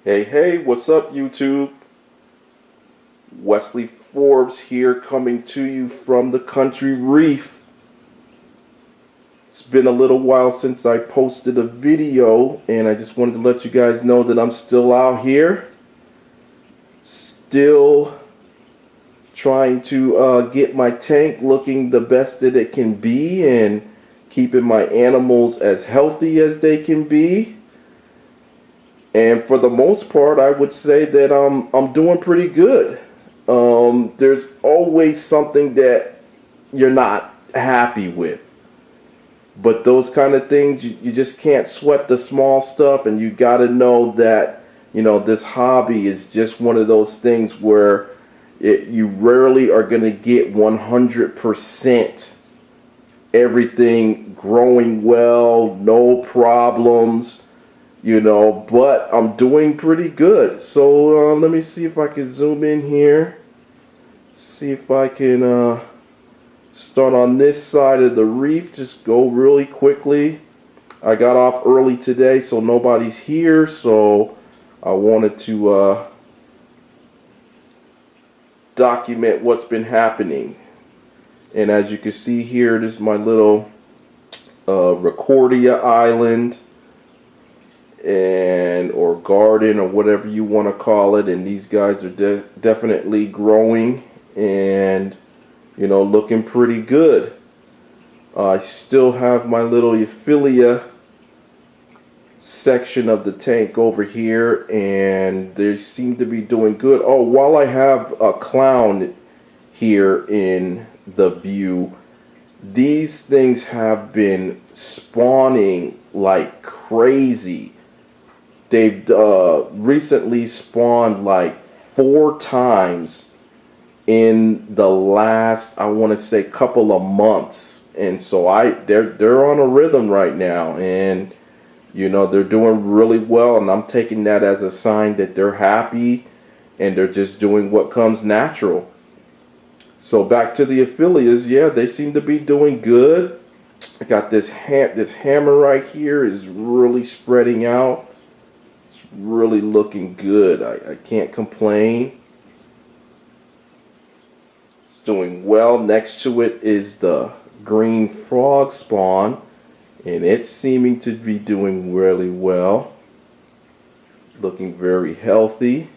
Hey, what's up, YouTube? Wesley Forbes here, coming to you from the Country Reef. It's been a little while since I posted a video, and I just wanted to let you guys know that I'm still out here, still trying to get my tank looking the best that it can be and keeping my animals as healthy as they can be. And for the most part, I would say that I'm doing pretty good. There's always something that you're not happy with, but those kind of things, you just can't sweat the small stuff, and you got to know that, this hobby is just one of those things where you rarely are going to get 100% everything growing well, no problems. But I'm doing pretty good. So let me see if I can zoom in here. See if I can start on this side of the reef. Just go really quickly. I got off early today, so nobody's here. So I wanted to document what's been happening. And as you can see here, this is my little Recordia Island, or garden, or whatever you want to call it, and these guys are definitely growing and looking pretty good. I still have my little Ephilia section of the tank over here, and they seem to be doing good. Oh, while I have a clown here in the view, these things have been spawning like crazy. They've recently spawned like 4 times in the last, I want to say, couple of months, and so they're on a rhythm right now, and they're doing really well, and I'm taking that as a sign that they're happy and they're just doing what comes natural. So back to the Aphilias, yeah, they seem to be doing good. I got this hammer right here is really spreading out. Really looking good. I can't complain. It's doing well. Next to it is the green frog spawn, and it's seeming to be doing really well. Looking very healthy.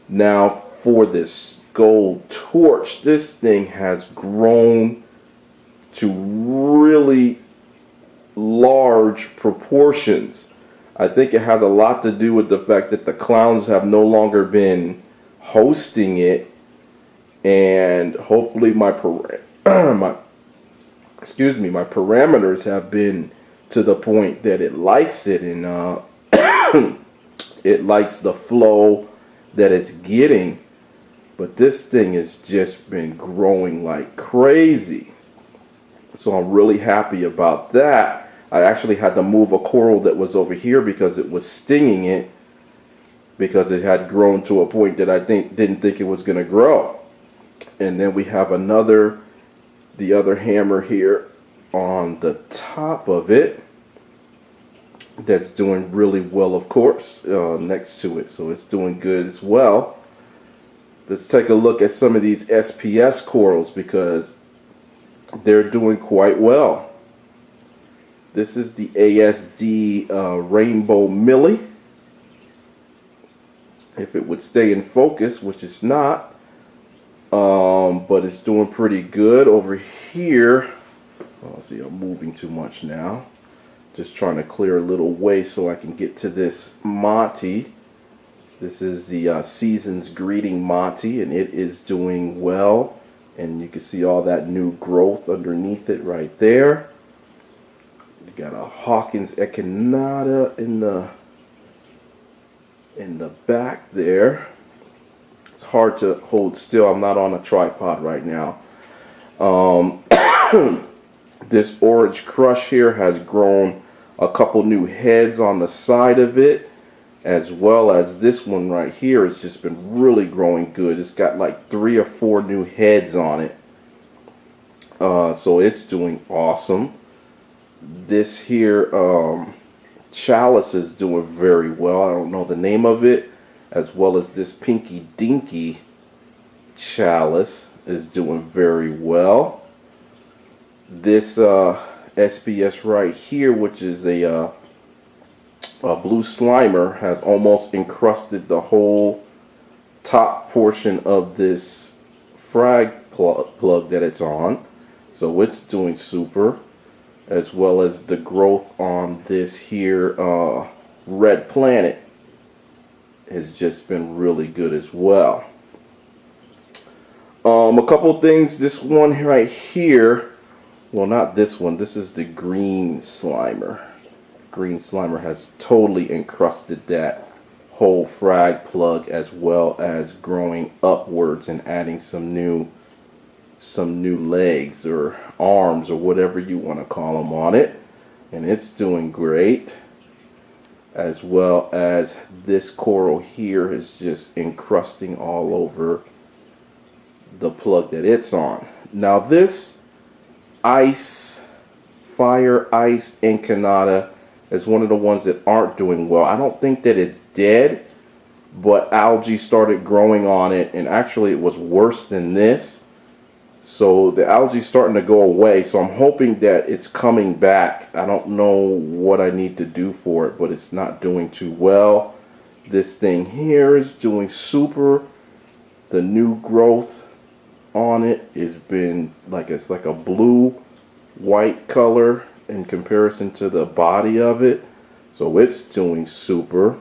Now for this gold torch, this thing has grown to really large proportions. I think it has a lot to do with the fact that the clowns have no longer been hosting it, and hopefully my parameters have been to the point that it likes it, and it likes the flow that it's getting. But this thing has just been growing like crazy, so I'm really happy about that. I actually had to move a coral that was over here because it was stinging it, because it had grown to a point that I didn't think it was going to grow. And then we have the other hammer here on the top of it that's doing really well, of course, next to it. So it's doing good as well. Let's take a look at some of these SPS corals, because they're doing quite well. This is the ASD Rainbow Millie. If it would stay in focus, which it's not, but it's doing pretty good over here. Oh, see, I'm moving too much now. Just trying to clear a little way so I can get to this Mati. This is the Season's Greeting Mati, and it is doing well. And you can see all that new growth underneath it right there. Got a Hawkins echinata in the back there. It's hard to hold still. I'm not on a tripod right now. This orange crush here has grown a couple new heads on the side of it, as well as this one right here has just been really growing good. It's got like 3 or 4 new heads on it. So it's doing awesome. This here Chalice is doing very well. I don't know the name of it, as well as this Pinky Dinky Chalice is doing very well. This SPS right here, which is a blue slimer, has almost encrusted the whole top portion of this frag plug that it's on, so it's doing super, as well as the growth on this here red planet has just been really good as well. A couple things. This one right here, well, not this one, this is the green slimer. Green slimer has totally encrusted that whole frag plug, as well as growing upwards and adding some new legs or arms or whatever you want to call them on it, and it's doing great. As well as this coral here is just encrusting all over the plug that it's on. Now this fire ice incarnata is one of the ones that aren't doing well. I don't think that it's dead, but algae started growing on it, and actually it was worse than this. So the algae is starting to go away, so I'm hoping that it's coming back. I don't know what I need to do for it, but it's not doing too well. This thing here is doing super. The new growth on it has been like, it's like a blue white color in comparison to the body of it, so it's doing super.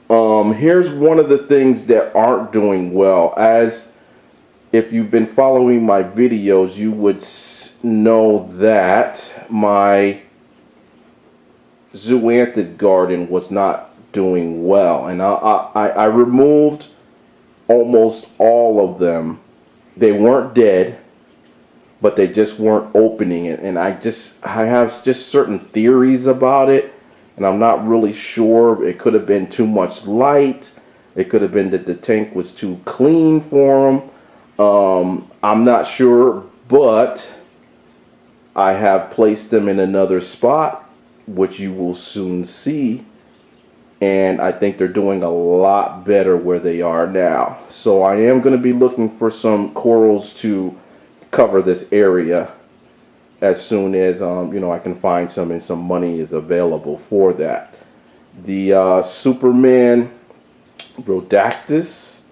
Here's one of the things that aren't doing well. As if you've been following my videos, you would know that my zoanthid garden was not doing well, and I removed almost all of them. They weren't dead, but they just weren't opening it, and I have just certain theories about it, and I'm not really sure. It could have been too much light. It could have been that the tank was too clean for them. I'm not sure, but I have placed them in another spot, which you will soon see, and I think they're doing a lot better where they are now. So I am going to be looking for some corals to cover this area as soon as I can find some and some money is available for that. The Superman Rhodactis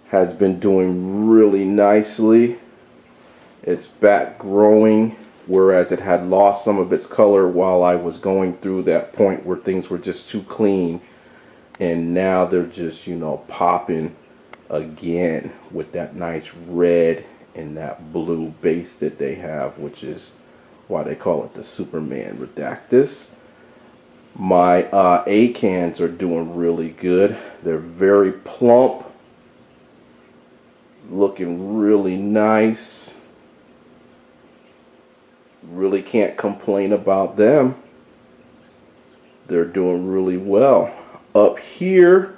has been doing really nicely. It's back growing, whereas it had lost some of its color while I was going through that point where things were just too clean, and now they're just popping again with that nice red and that blue base that they have, which is why they call it the Superman Rhodactis. My acans are doing really good. They're very plump, looking really nice. Really can't complain about them. They're doing really well. Up here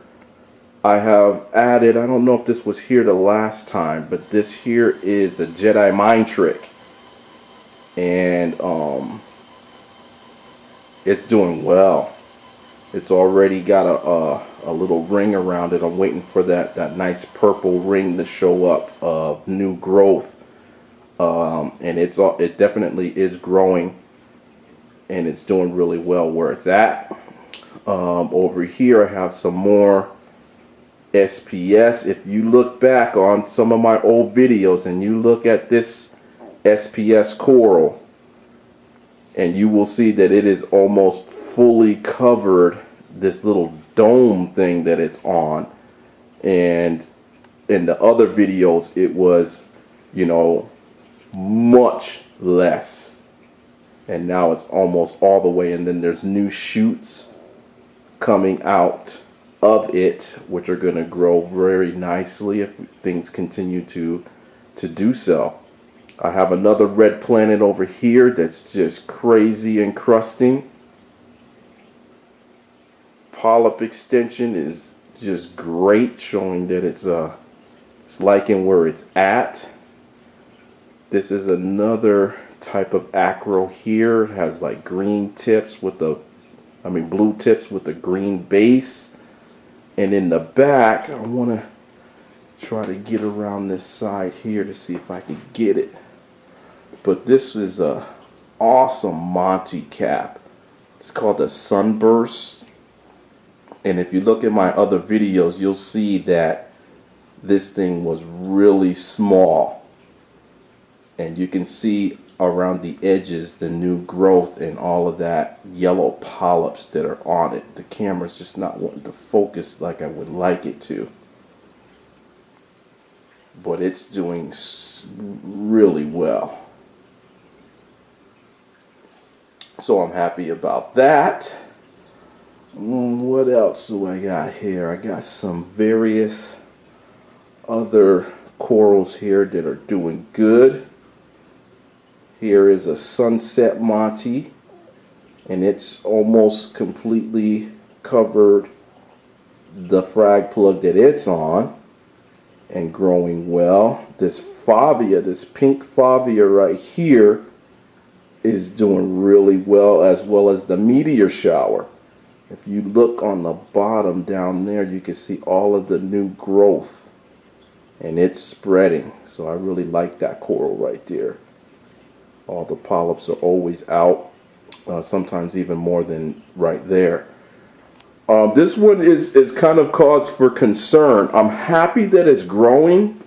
I have added, I don't know if this was here the last time, but this here is a Jedi Mind Trick, and it's doing well. It's already got a little ring around it. I'm waiting for that nice purple ring to show up of new growth, and it definitely is growing, and it's doing really well where it's at. Over here I have some more SPS. If you look back on some of my old videos and you look at this SPS coral, and you will see that it is almost fully covered this little dome thing that it's on, and in the other videos it was much less, and now it's almost all the way, and then there's new shoots coming out of it, which are going to grow very nicely if things continue to do so. I have another red planet over here that's just crazy encrusting. Polyp extension is just great, showing that it's liking where it's at. This is another type of acro here. It has like green tips with the, blue tips with the green base. And in the back, I want to try to get around this side here to see if I can get it. But this is a awesome Monty cap. It's called a Sunburst. And if you look at my other videos, you'll see that this thing was really small. And you can see around the edges the new growth and all of that yellow polyps that are on it. The camera's just not wanting to focus like I would like it to. But it's doing really well. So I'm happy about that. What else do I got here? I got some various other corals here that are doing good. Here is a Sunset Monty, and it's almost completely covered the frag plug that it's on and growing well. This Favia, this pink Favia right here is doing really well as the meteor shower. If you look on the bottom down there, you can see all of the new growth, and it's spreading. So I really like that coral right there. All the polyps are always out, sometimes even more than right there. This one is kind of cause for concern. I'm happy that it's growing.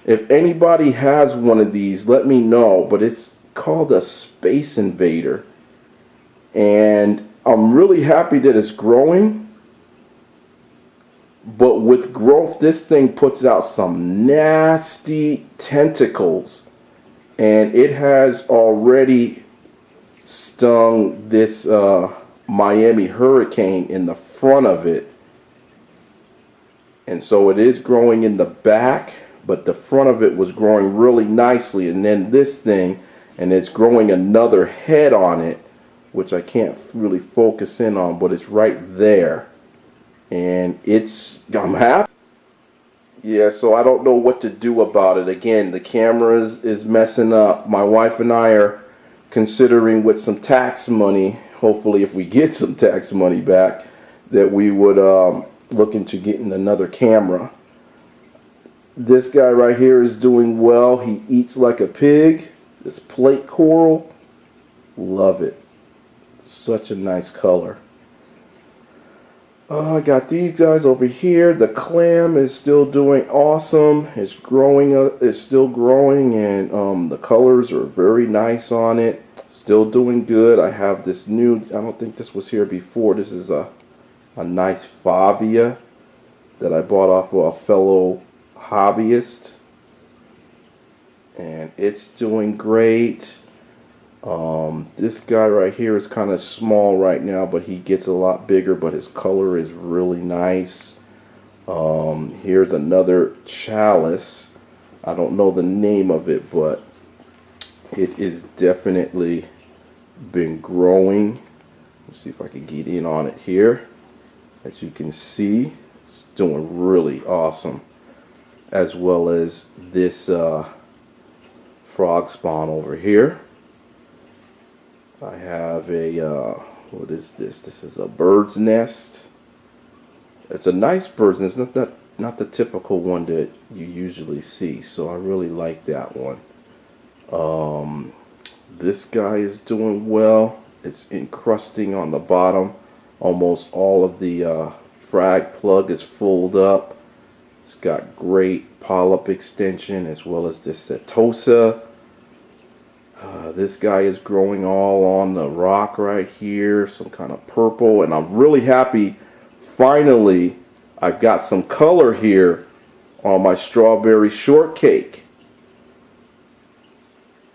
If anybody has one of these, let me know. But it's called a Space Invader, and I'm really happy that it's growing. But with growth, this thing puts out some nasty tentacles, and it has already stung this Miami hurricane in the front of it. And so it is growing in the back, but the front of it was growing really nicely. And then this thing, and it's growing another head on it, which I can't really focus in on, but it's right there. And I'm happy. Yeah, so I don't know what to do about it. Again, the camera is messing up. My wife and I are considering with some tax money, hopefully if we get some tax money back, that we would look into getting another camera. This guy right here is doing well. He eats like a pig. This plate coral, love it. Such a nice color. I got these guys over here. The clam is still doing awesome. It's growing. It's still growing, and the colors are very nice on it. Still doing good. I have this new. I don't think this was here before. This is a nice Favia that I bought off of a fellow hobbyist, and it's doing great. This guy right here is kind of small right now, but he gets a lot bigger, but his color is really nice. Here's another chalice. I don't know the name of it, but it is definitely been growing. Let's see if I can get in on it here. As you can see, it's doing really awesome. As well as this frog spawn over here. I have a, what is this? This is a bird's nest. It's a nice bird's nest, not the typical one that you usually see. So I really like that one. This guy is doing well. It's encrusting on the bottom. Almost all of the frag plug is fulled up. It's got great polyp extension, as well as this setosa. This guy is growing all on the rock right here, some kind of purple, and I'm really happy. Finally, I've got some color here on my strawberry shortcake.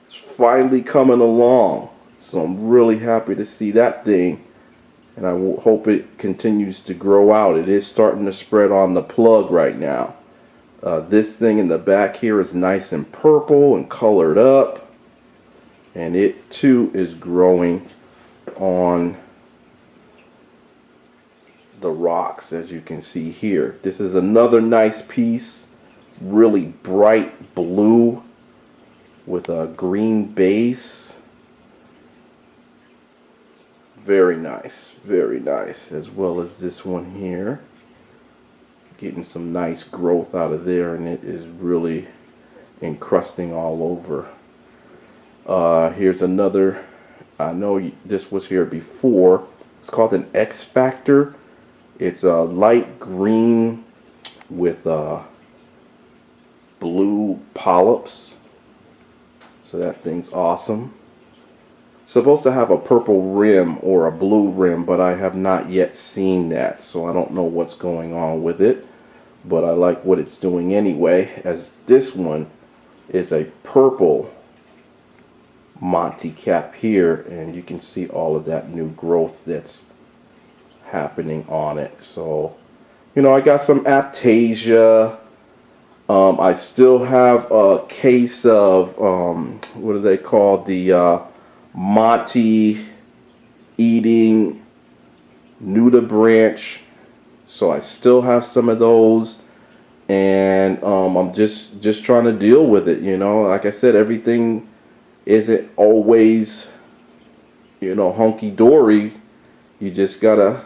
It's finally coming along, so I'm really happy to see that thing, and I hope it continues to grow out. It is starting to spread on the plug right now. This thing in the back here is nice and purple and colored up. And it too is growing on the rocks, as you can see here. This is another nice piece, really bright blue. with a green base. Very nice, as well as this one here. Getting some nice growth out of there, and it is really encrusting all over. Here's another, I know this was here before. It's called an X Factor. It's a light green with blue polyps. So that thing's awesome. Supposed to have a purple rim or a blue rim, but I have not yet seen that, so I don't know what's going on with it. But I like what it's doing anyway, as this one is a purple Monty cap here, and you can see all of that new growth that's happening on it. So, you know, I got some Aptasia. I still have a case of what do they call, the Monty eating nudibranch. So I still have some of those, and I'm just trying to deal with it. You know, like I said, everything isn't always, you know, hunky-dory. You just gotta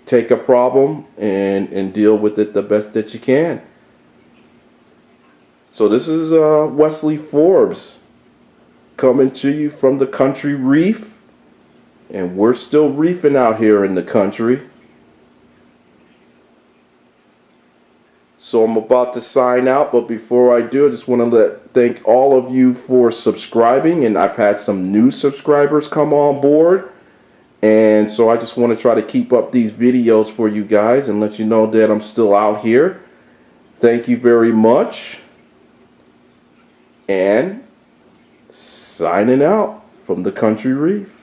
take a problem and deal with it the best that you can. So this is Wesley Forbes coming to you from the Country Reef, and we're still reefing out here in the country. So I'm about to sign out, but before I do, I just want to thank all of you for subscribing, and I've had some new subscribers come on board, and so I just want to try to keep up these videos for you guys and let you know that I'm still out here. Thank you very much, and signing out from the Country Reef.